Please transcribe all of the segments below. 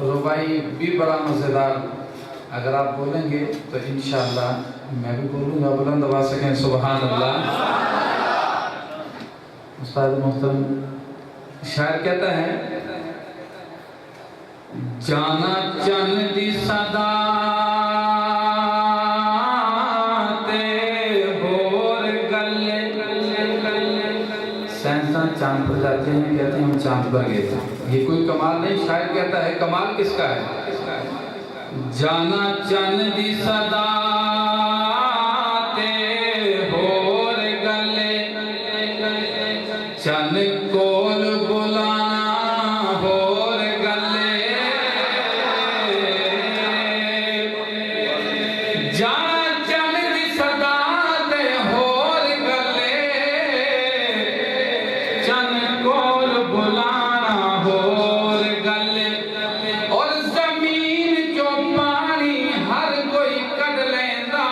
ربائی بھی بڑا مزیدار اگر آپ بولیں گے تو انشاءاللہ میں بھی بولوں گا، بلند آواز سے کہیں سبحان اللہ۔ استاد محترم شاعر کہتا ہے جانا چند دی صدا چاند پر جاتے ہیں، کہتے ہیں ہم چاند پر گئے تھے، یہ کوئی کمال نہیں، شاعر کہتا ہے کمال کس کا ہے؟ جانا چند دی صدا تے ہور گلے، چند کول بلانا ہور گلے، جانا چند دی صدا تے ہور گلے، چند کول بلانا ہور گلے، اور زمین جو پانی ہر کوئی کڈ لیندا،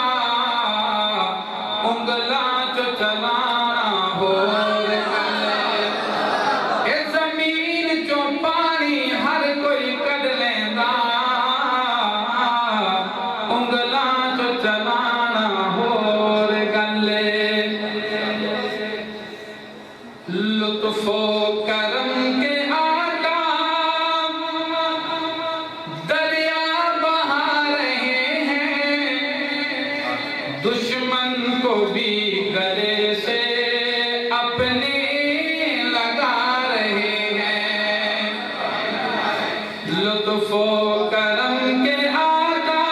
انگلاں چو چلانا ہور گلے، اے زمین جو پانی ہر کوئی کڈ لیندا، انگلاں چو چلانا ہور گلے، لطف و کرم کے آقا دریا بہا رہے ہیں، دشمن کو بھی گلے سے اپنے لگا رہے ہیں، لطف و کرم کے آقا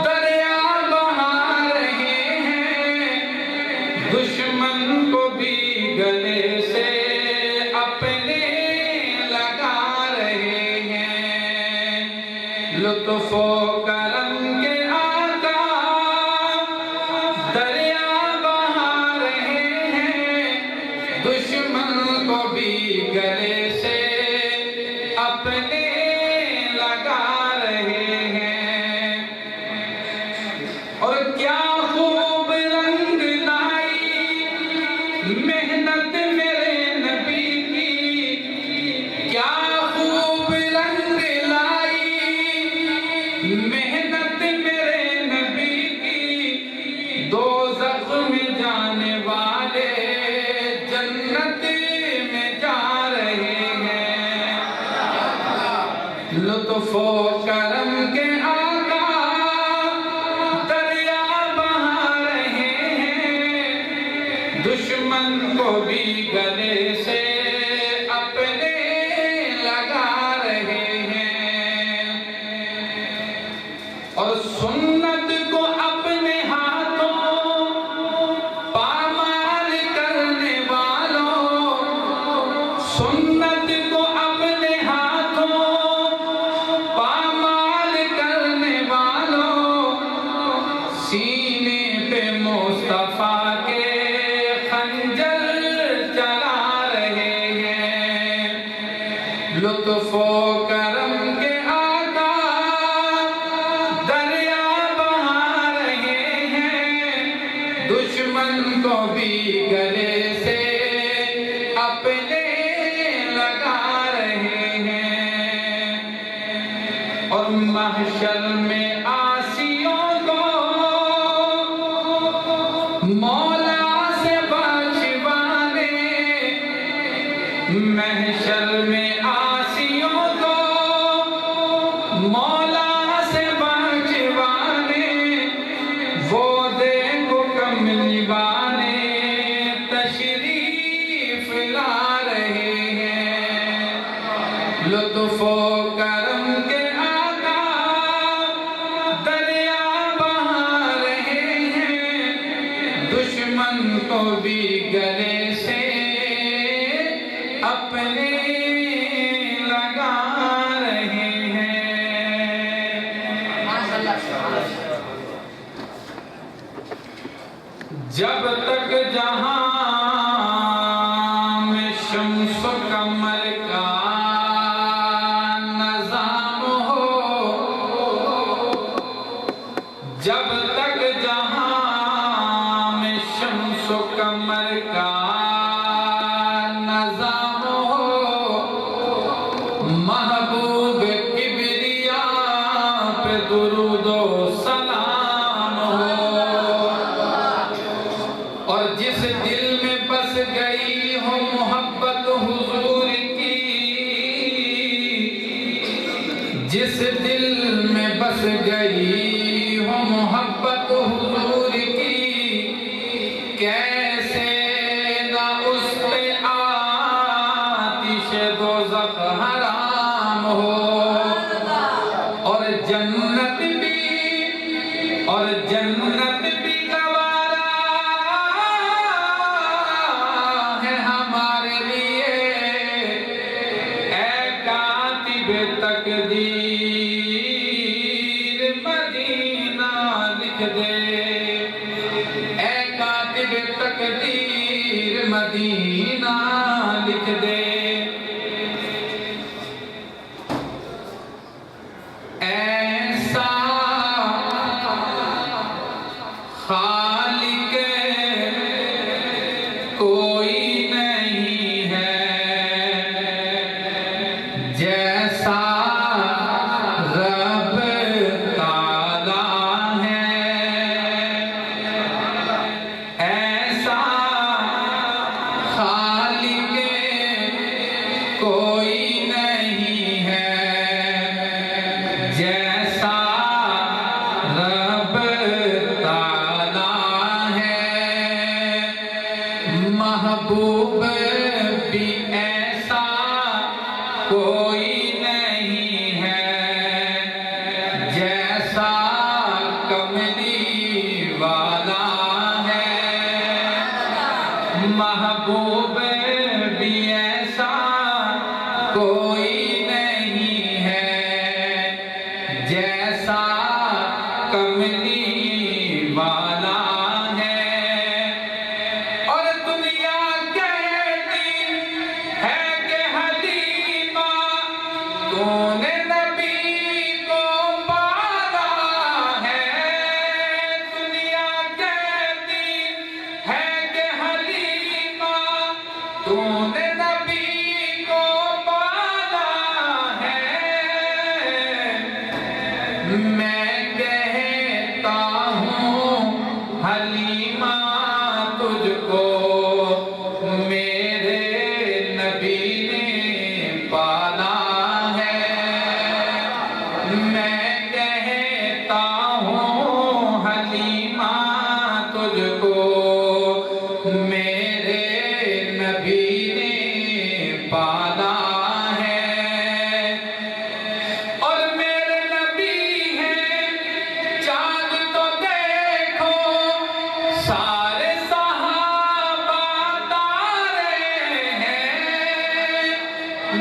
دریا بہا رہے ہیں، دشمن کو بھی گلے سے اپنے لگا رہے ہیں، لطف و کرم کے آقا دریا بہا رہے ہیں، دشمن کو بھی گلے سے اپنے لگا رہے ہیں، اور کیا خوب رنگ لائی محنت میرے نبی کی، کیا خوب رنگ لائی محنت میرے نبی کی، دوزخ میں جانے والے جنت میں جا رہے ہیں، لطف و کرم کے آقا دریا بہا رہے ہیں، دشمن کو بھی گلے سے اپنے لگا رہے ہیں، اور سنت کو اپنے ہاتھوں پامال کرنے والوں، سنت کو اپنے ہاتھوں پامال کرنے والوں، سینے پہ مصطفیٰ کے خنجر چلا رہے ہیں، لطف و کرم کے آقا دریا بہا رہے ہیں، دشمن کو بھی گلے سے اپنے لگا رہے ہیں، اور محشر میں عاصیوں کو مولا سے بخشوانے، محشر میں عاصیوں کو مولا سے بخشوانے، وہ دیکھو کملی والے تشریف لا رہے ہیں، لطف و کرم کے آقا دریا بہا رہے ہیں، دشمن کو بھی گلے سے اپنے لگا رہے ہیں۔ جب تک جہاں میں شمس و قمر کا نظام ہو، جب تک جہاں میں شمس و قمر کا نظام ہو، محبوب محبوب کبریا پہ درود و سلام ہو، اور جس دل میں بس گئی ہو محبت حضور کی، جس دل میں بس گئی ہو محبت حضور کی، کیسے نہ اس پہ آتش دوزخ حرام ہو، اور جنت بھی گوارا ہے ہمارے لیے، اے کاتب تقدیر مدینہ لکھ دے، اے کاتب تقدیر مدینہ لکھ دے۔ ایسا خالق کوئی نہیں ہے، جیسا رب تعالیٰ ہے، ایسا خالق کوئی نہیں ہے، جیسا رب تعالیٰ ہے، محبوب بھی ایسا کوئی نہیں ہے، جیسا کملی والا ہے، محبوب بھی ایسا کوئی نہیں ہے، جیسا کملی والا ہے، اور دنیا کہتی ہے کہ حلیمہ تو نے نبی کو پالا ہے، دنیا کہتی ہے کہ حلیمہ تو نے نبی کو پالا ہے، میں کہتا ہوں حلیمہ تجھ کو میرے نبی نے پالا ہے، میں کہتا ہوں حلیمہ تجھ کو میرے نبی نے پالا ہے، اور میرے نبی ہیں چاند تو دیکھو سارے صحابہ تارے ہیں،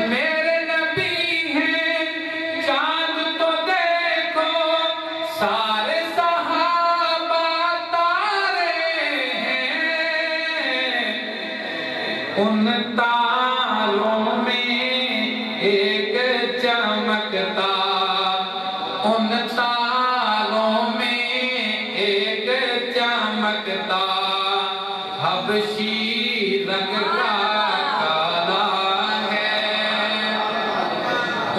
میرے نبی ہیں چاند تو دیکھو سارے صحابہ تارے ہیں، ان تاروں میں ایک چمکتا، ان تاروں میں ایک چمکتا حبشی رنگ کا کالا ہے،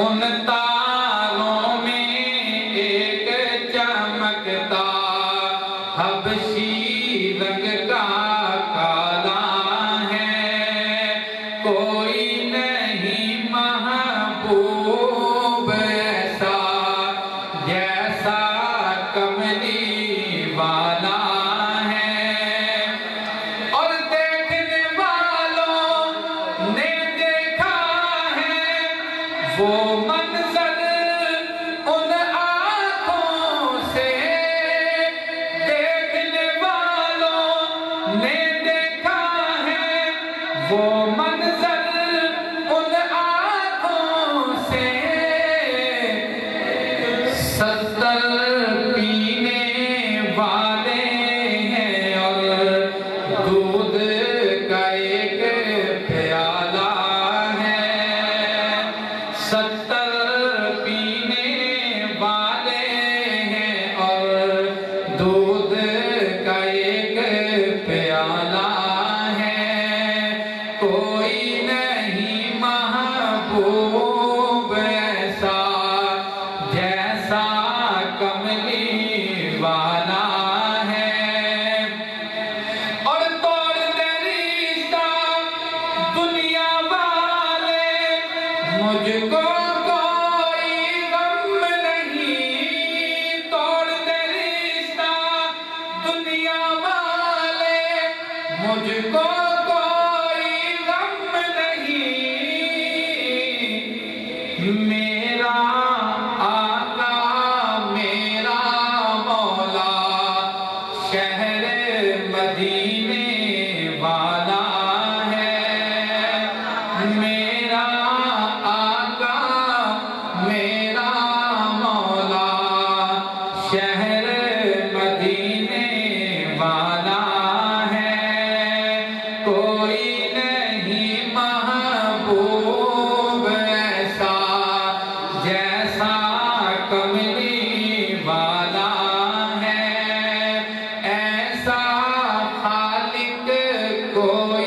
ان تاروں میں ایک چمکتا حبشی رنگ کا کالا ہے، کوئی نہیں محبوب ایسا جیسا کملی والا ہے، اور دیکھنے والوں نے دیکھا ہے وہ منظر ان آنکھوں سے، دیکھنے والوں نے دیکھا ہے وہ منظر ان آنکھوں سے، 70 پینے والے ہیں اور دودھ کا ایک پیالہ ہے، 70 میرا آقا میرا مولا شہر مدینے والا ہے، میرا آقا میرا مولا شہر مدینے والا ہے، کوئی نہیں محبوب ایسا جیسا کملی والا ہے، ایسا خالق کوئی